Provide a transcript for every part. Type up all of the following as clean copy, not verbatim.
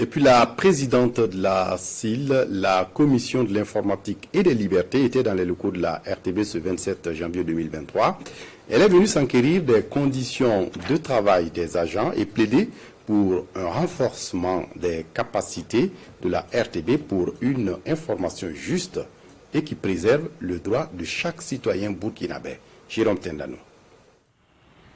Et puis la présidente de la CIL, la Commission de l'informatique et des libertés, était dans les locaux de la RTB ce 27 janvier 2023. Elle est venue s'enquérir des conditions de travail des agents et plaider pour un renforcement des capacités de la RTB pour une information juste et qui préserve le droit de chaque citoyen burkinabé. Jérôme Tendano.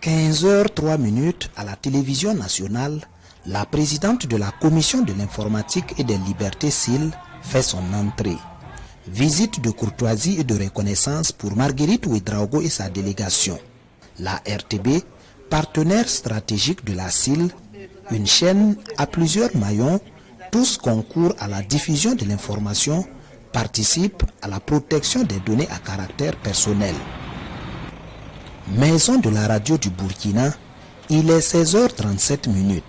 15h03 à la télévision nationale, la présidente de la Commission de l'informatique et des libertés CIL fait son entrée. Visite de courtoisie et de reconnaissance pour Marguerite Ouedraogo et sa délégation. La RTB, partenaire stratégique de la CIL, une chaîne à plusieurs maillons, tous concourent à la diffusion de l'information, participent à la protection des données à caractère personnel. Maison de la radio du Burkina, il est 16h37.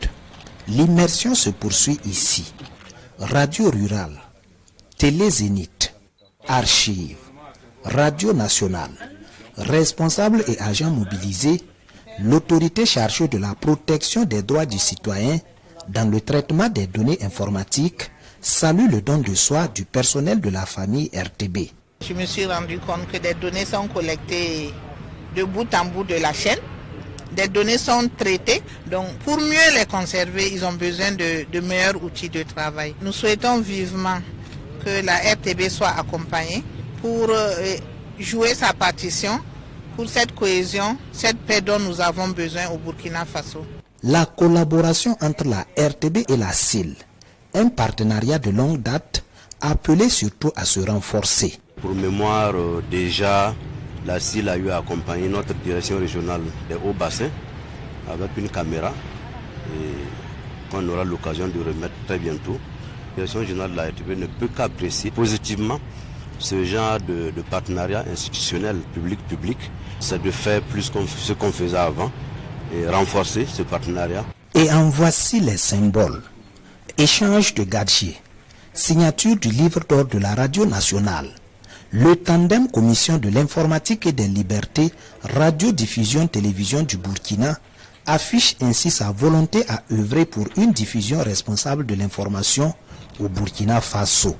L'immersion se poursuit ici. Radio rurale, Télé Zénith, Archives, Radio nationale, responsables et agents mobilisés, l'autorité chargée de la protection des droits du citoyen dans le traitement des données informatiques salue le don de soi du personnel de la famille RTB. Je me suis rendu compte que des données sont collectées de bout en bout de la chaîne. Des données sont traitées, donc pour mieux les conserver, ils ont besoin de meilleurs outils de travail. Nous souhaitons vivement que la RTB soit accompagnée pour jouer sa partition pour cette cohésion, cette paix dont nous avons besoin au Burkina Faso. La collaboration entre la RTB et la CIL, un partenariat de longue date, appelé surtout à se renforcer. Pour mémoire, déjà, la CIL a eu à accompagner notre direction régionale des Hauts-Bassins avec une caméra et qu'on aura l'occasion de remettre très bientôt. La direction régionale de la RTB ne peut qu'apprécier positivement ce genre de partenariat institutionnel public-public. C'est de faire plus ce qu'on faisait avant et renforcer ce partenariat. Et en voici les symboles. Échange de gadgets, signature du livre d'or de la radio nationale. Le tandem Commission de l'informatique et des libertés, radio-diffusion-télévision du Burkina, affiche ainsi sa volonté à œuvrer pour une diffusion responsable de l'information au Burkina Faso.